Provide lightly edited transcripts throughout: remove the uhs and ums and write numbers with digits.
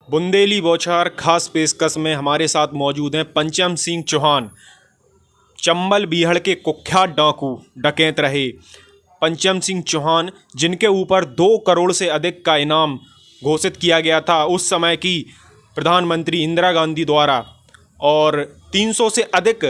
बुंदेली बौछार खास पेशकश में हमारे साथ मौजूद हैं पंचम सिंह चौहान। चंबल बीहड़ के कुख्यात डाकू डकैत रहे पंचम सिंह चौहान, जिनके ऊपर 2 करोड़ से अधिक का इनाम घोषित किया गया था उस समय की प्रधानमंत्री इंदिरा गांधी द्वारा, और 300 से अधिक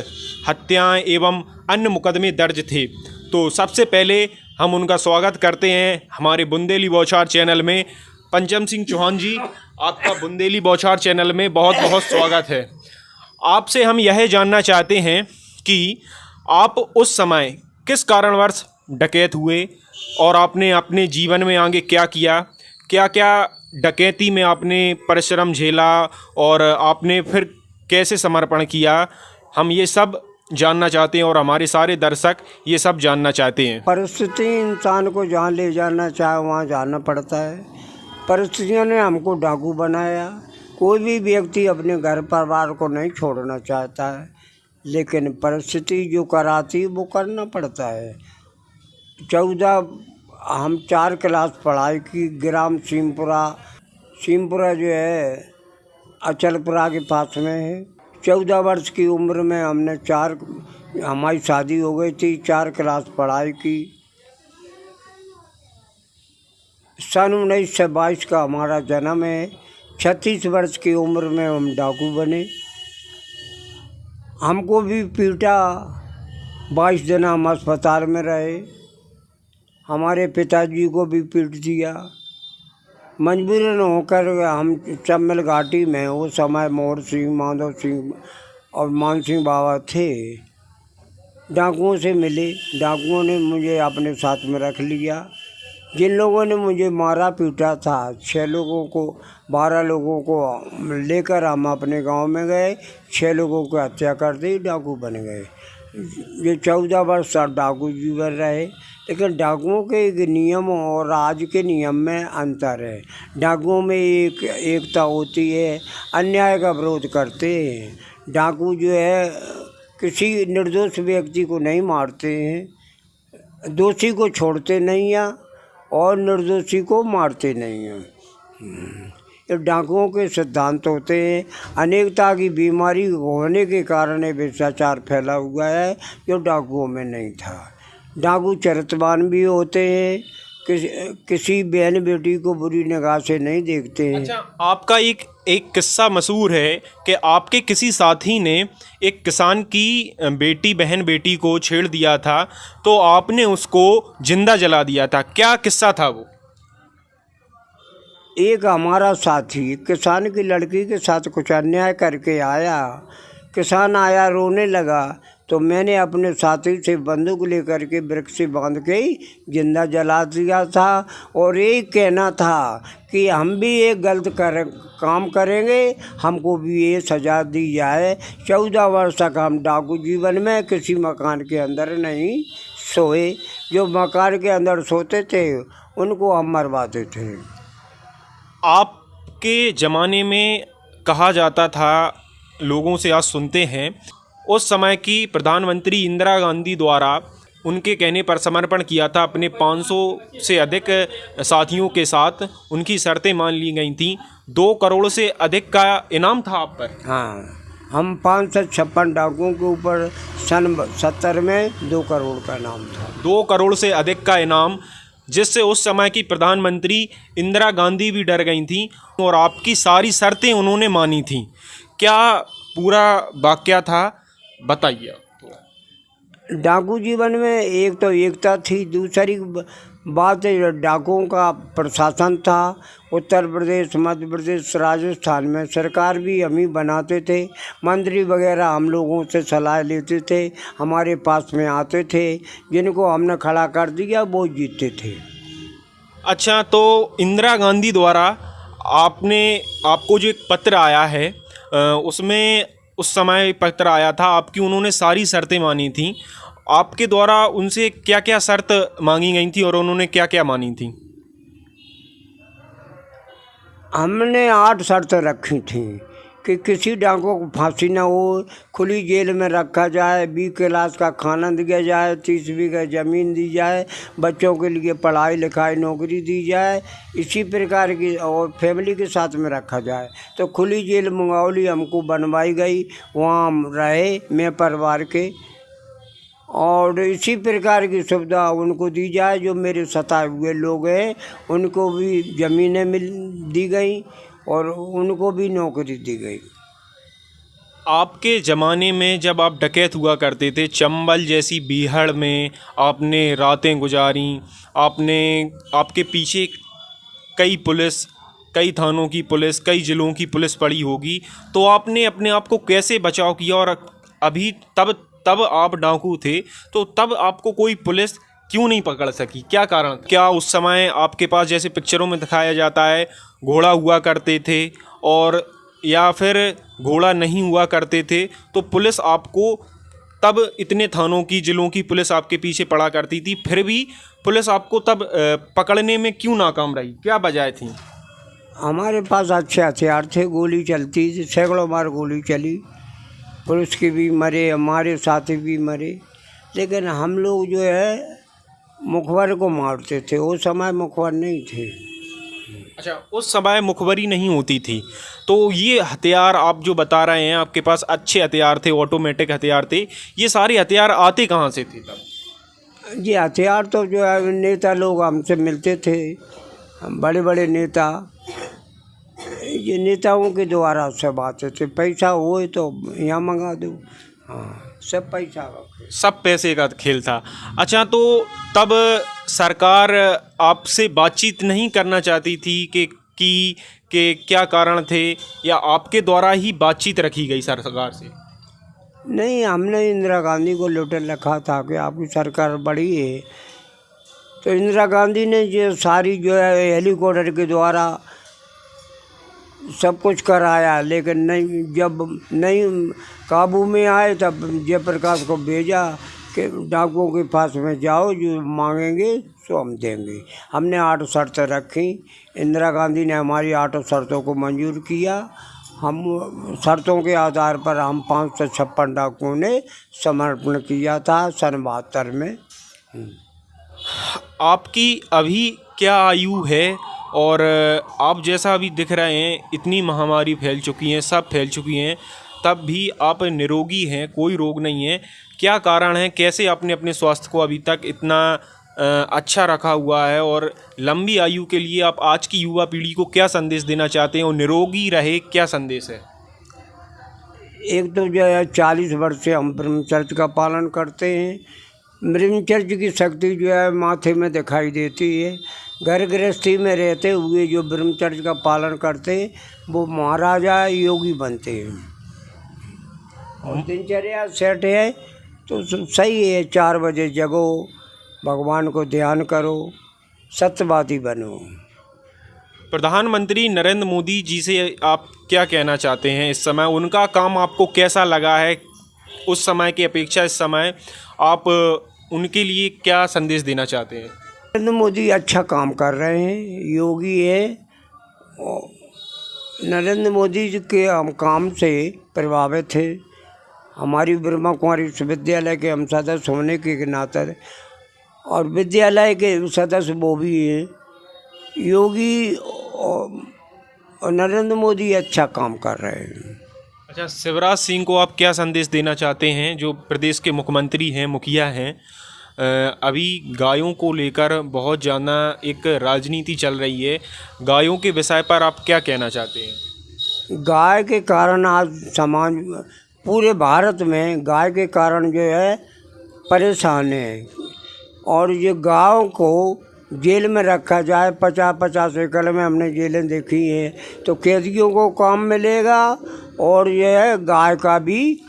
हत्याएं एवं अन्य मुकदमे दर्ज थे। तो सबसे पहले हम उनका स्वागत करते हैं हमारे बुंदेली बौछार चैनल में। पंचम सिंह चौहान जी, आपका बुंदेली बौछार चैनल में बहुत बहुत स्वागत है। आपसे हम यह जानना चाहते हैं कि आप उस समय किस कारणवश डकैत हुए और आपने अपने जीवन में आगे क्या किया, क्या क्या डकैती में आपने परिश्रम झेला और आपने फिर कैसे समर्पण किया। हम ये सब जानना चाहते हैं और हमारे सारे दर्शक ये सब जानना चाहते हैं। परिस्थिति इंसान को जहाँ ले जाना चाहे वहाँ जाना पड़ता है। परिस्थितियों ने हमको डाकू बनाया। कोई भी व्यक्ति अपने घर परिवार को नहीं छोड़ना चाहता है, लेकिन परिस्थिति जो कराती वो करना पड़ता है। 4 क्लास पढ़ाई की ग्राम सीमपुरा जो है अचलपुरा के पास में है। 14 वर्ष की उम्र में हमारी शादी हो गई थी। 4 क्लास पढ़ाई की। सन 1922 का हमारा जन्म है। 36 वर्ष की उम्र में हम डाकू बने। हमको भी पीटा। 22 दिन हम अस्पताल में रहे। हमारे पिताजी को भी पीट दिया। मजबूरन होकर हम चंबल घाटी में उस समय मोहर सिंह, माधव सिंह और मान सिंह बाबा थे, डाकुओं से मिले। डाकुओं ने मुझे अपने साथ में रख लिया। जिन लोगों ने मुझे मारा पीटा था, 6 लोगों को 12 लोगों को लेकर हम अपने गांव में गए। 6 लोगों को हत्या कर दी, डाकू बन गए। ये 14 वर्ष डाकू जीवन रहे। लेकिन डाकुओं के एक नियम और आज के नियम में अंतर है। डाकुओं में एकता होती है, अन्याय का विरोध करते हैं। डाकू जो है किसी निर्दोष व्यक्ति को नहीं मारते हैं, दोषी को छोड़ते नहीं हैं और निर्दोषी को मारते नहीं हैं। ये डाकुओं के सिद्धांत होते हैं। अनेकता की बीमारी होने के कारण ये भ्रष्टाचार फैला हुआ है, जो डाकुओं में नहीं था। डाकू चरित्रवान भी होते हैं, किसी बहन बेटी को बुरी निगाह से नहीं देखते हैं। अच्छा, आपका एक किस्सा मशहूर है कि आपके किसी साथी ने एक किसान की बहन बेटी को छेड़ दिया था, तो आपने उसको जिंदा जला दिया था। क्या किस्सा था वो? एक हमारा साथी किसान की लड़की के साथ कुछ अन्याय करके आया। किसान आया, रोने लगा, तो मैंने अपने साथी से बंदूक लेकर के वृक्ष से बांध के जिंदा जला दिया था। और एक कहना था कि हम भी एक गलत काम करेंगे, हमको भी ये सज़ा दी जाए। 14 वर्ष तक हम डाकू जीवन में किसी मकान के अंदर नहीं सोए। जो मकान के अंदर सोते थे उनको हम मरवाते थे। आपके ज़माने में कहा जाता था, लोगों से आज सुनते हैं, उस समय की प्रधानमंत्री इंदिरा गांधी द्वारा उनके कहने पर समर्पण किया था अपने 500 से अधिक साथियों के साथ। उनकी शर्तें मान ली गई थीं। 2 करोड़ से अधिक का इनाम था आप पर। हाँ, हम 556 डाकुओं के ऊपर सन 70 में 2 करोड़ का इनाम था। 2 करोड़ से अधिक का इनाम, जिससे उस समय की प्रधानमंत्री इंदिरा गांधी भी डर गई थीं और आपकी सारी शर्तें उन्होंने मानी थीं। क्या पूरा वाकया था, बताइए। डाकू जीवन में एक तो एकता थी, दूसरी बात डाकुओं का प्रशासन था। उत्तर प्रदेश, मध्य प्रदेश, राजस्थान में सरकार भी हम ही बनाते थे। मंत्री वगैरह हम लोगों से सलाह लेते थे, हमारे पास में आते थे। जिनको हमने खड़ा कर दिया वो जीतते थे। अच्छा, तो इंदिरा गांधी द्वारा आपको जो एक पत्र आया है, उसमें उस समय पत्र आया था आपकी, उन्होंने सारी शर्तें मानी थीं। आपके द्वारा उनसे क्या क्या शर्त मांगी गई थी और उन्होंने क्या क्या मानी थी? हमने 8 शर्तें रखी थी कि किसी डाकू को फांसी ना हो, खुली जेल में रखा जाए, 20 क्लास का खाना दिया जाए, 30 बीघा ज़मीन दी जाए, बच्चों के लिए पढ़ाई लिखाई नौकरी दी जाए, इसी प्रकार की, और फैमिली के साथ में रखा जाए। तो खुली जेल मंगौली हमको बनवाई गई, वहाँ हम रहे मैं परिवार के, और इसी प्रकार की सुविधा उनको दी जाए। जो मेरे सताए हुए लोग हैं उनको भी ज़मीनें दी गई और उनको भी नौकरी दी गई। आपके ज़माने में जब आप डकैत हुआ करते थे, चंबल जैसी बीहड़ में आपने रातें गुजारी, आपके पीछे कई पुलिस, कई थानों की पुलिस, कई ज़िलों की पुलिस पड़ी होगी, तो आपने अपने आप को कैसे बचाव किया? और अभी तब आप डाकू थे, तो तब आपको कोई पुलिस क्यों नहीं पकड़ सकी? क्या कारण? क्या उस समय आपके पास, जैसे पिक्चरों में दिखाया जाता है, घोड़ा हुआ करते थे, और या फिर घोड़ा नहीं हुआ करते थे, तो पुलिस आपको तब इतने थानों की, ज़िलों की पुलिस आपके पीछे पड़ा करती थी, फिर भी पुलिस आपको तब पकड़ने में क्यों नाकाम रही? क्या वजह थी? हमारे पास अच्छे हथियार थे, गोली चलती थी, सैकड़ों बार गोली चली, पुलिस के भी मरे, हमारे साथी भी मरे, लेकिन हम लोग जो है मुखबर को मारते थे। उस समय मुखबर नहीं थे। अच्छा, उस समय मुखबरी नहीं होती थी, तो ये हथियार आप जो बता रहे हैं, आपके पास अच्छे हथियार थे, ऑटोमेटिक हथियार थे, ये सारे हथियार आते कहाँ से थे तब? ये हथियार तो जो है नेता लोग हमसे मिलते थे, बड़े बड़े नेता, ये नेताओं के द्वारा सब आते थे। पैसा हो तो यहाँ मंगा दो, हाँ, सब पैसा का, सब पैसे का खेल था। अच्छा, तो तब सरकार आपसे बातचीत नहीं करना चाहती थी कि क्या कारण थे, या आपके द्वारा ही बातचीत रखी गई सरकार से? नहीं, हमने इंदिरा गांधी को लेटर रखा था कि आपकी सरकार बड़ी है, तो इंदिरा गांधी ने जो सारी जो है हेलीकॉप्टर के द्वारा सब कुछ कराया, लेकिन नहीं, जब नहीं काबू में आए तब जयप्रकाश को भेजा कि डाकुओं के पास में जाओ, जो मांगेंगे सो हम देंगे। हमने 8 शर्तें रखी, इंदिरा गांधी ने हमारी 8 शर्तों को मंजूर किया। हम शर्तों के आधार पर हम 556 डाकुओं ने समर्पण किया था सन 72 में। आपकी अभी क्या आयु है? और आप जैसा अभी दिख रहे हैं, इतनी महामारी फैल चुकी हैं, सब फैल चुकी हैं, तब भी आप निरोगी हैं, कोई रोग नहीं है। क्या कारण है? कैसे आपने अपने स्वास्थ्य को अभी तक इतना अच्छा रखा हुआ है? और लंबी आयु के लिए आप आज की युवा पीढ़ी को क्या संदेश देना चाहते हैं, और निरोगी रहे, क्या संदेश है? एक तो जो है 40 वर्ष से हम ब्रह्मचर्य का पालन करते हैं। ब्रह्मचर्य की शक्ति जो है माथे में दिखाई देती है। घर गृहस्थी में रहते हुए जो ब्रह्मचर्य का पालन करते हैं वो महाराजा योगी बनते हैं। और दिनचर्या सेट है तो सही है, 4 बजे जगो, भगवान को ध्यान करो, सत्यवादी बनो। प्रधानमंत्री नरेंद्र मोदी जी से आप क्या कहना चाहते हैं इस समय? उनका काम आपको कैसा लगा है उस समय की अपेक्षा? इस समय आप उनके लिए क्या संदेश देना चाहते हैं? नरेंद्र मोदी अच्छा काम कर रहे हैं, योगी है। नरेंद्र जी के हम काम से प्रभावित थे। हमारी ब्रह्मा कुमारी विश्वविद्यालय के हम सदस्य होने के नाते, और विद्यालय के सदस्य वो भी हैं। योगी और नरेंद्र मोदी अच्छा काम कर रहे हैं। अच्छा, शिवराज सिंह को आप क्या संदेश देना चाहते हैं, जो प्रदेश के मुख्यमंत्री हैं, मुखिया हैं? अभी गायों को लेकर बहुत ज़्यादा एक राजनीति चल रही है, गायों के विषय पर आप क्या कहना चाहते हैं? गाय के कारण आज समाज, पूरे भारत में गाय के कारण जो है परेशान है, और ये गायों को जेल में रखा जाए, 50-50 एकड़ में हमने जेलें देखी हैं, तो कैदियों को काम मिलेगा, और ये है गाय का भी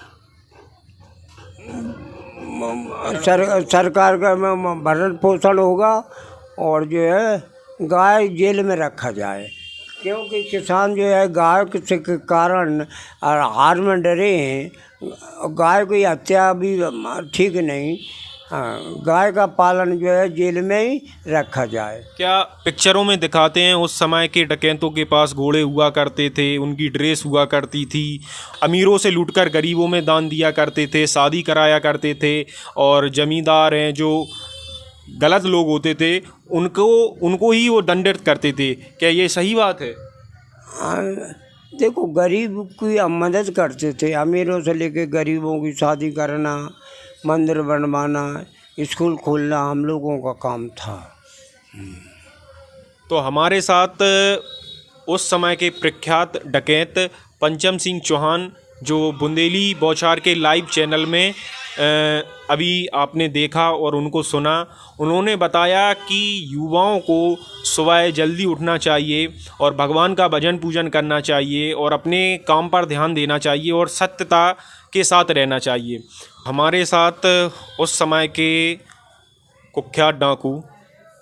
सरकार का भरण पोषण होगा, और जो है गाय जेल में रखा जाए, क्योंकि किसान जो है गाय के कारण हार में डरे हैं। गाय की हत्या भी ठीक नहीं, हाँ, गाय का पालन जो है जेल में ही रखा जाए। क्या पिक्चरों में दिखाते हैं उस समय के डकैतों के पास घोड़े हुआ करते थे, उनकी ड्रेस हुआ करती थी, अमीरों से लूटकर गरीबों में दान दिया करते थे, शादी कराया करते थे, और जमींदार हैं जो गलत लोग होते थे उनको ही वो दंडित करते थे, क्या ये सही बात है? देखो, गरीब की मदद करते थे, अमीरों से लेके गरीबों की शादी करना, मंदिर बनवाना, स्कूल खोलना हम लोगों का काम था। तो हमारे साथ उस समय के प्रख्यात डकैत पंचम सिंह चौहान, जो बुंदेली बौछार के लाइव चैनल में अभी आपने देखा और उनको सुना, उन्होंने बताया कि युवाओं को सुबह जल्दी उठना चाहिए और भगवान का भजन पूजन करना चाहिए और अपने काम पर ध्यान देना चाहिए और सत्यता के साथ रहना चाहिए। हमारे साथ उस समय के कुख्यात डाकू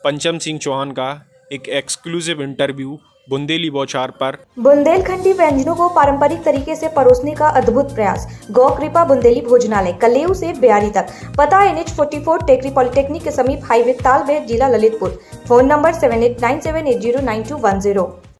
पंचम सिंह चौहान का एक एक्सक्लूसिव इंटरव्यू बुंदेली बौछार पर। बुंदेलखंडी व्यंजनों को पारंपरिक तरीके से परोसने का अद्भुत प्रयास। गौ कृपा बुंदेली भोजनालय, कलेऊ से ब्यारी तक। पता NH 44, टेकरी पॉलिटेक्निक के समीप, हाईवे तालबेर, जिला ललितपुर। Phone number 7897809210।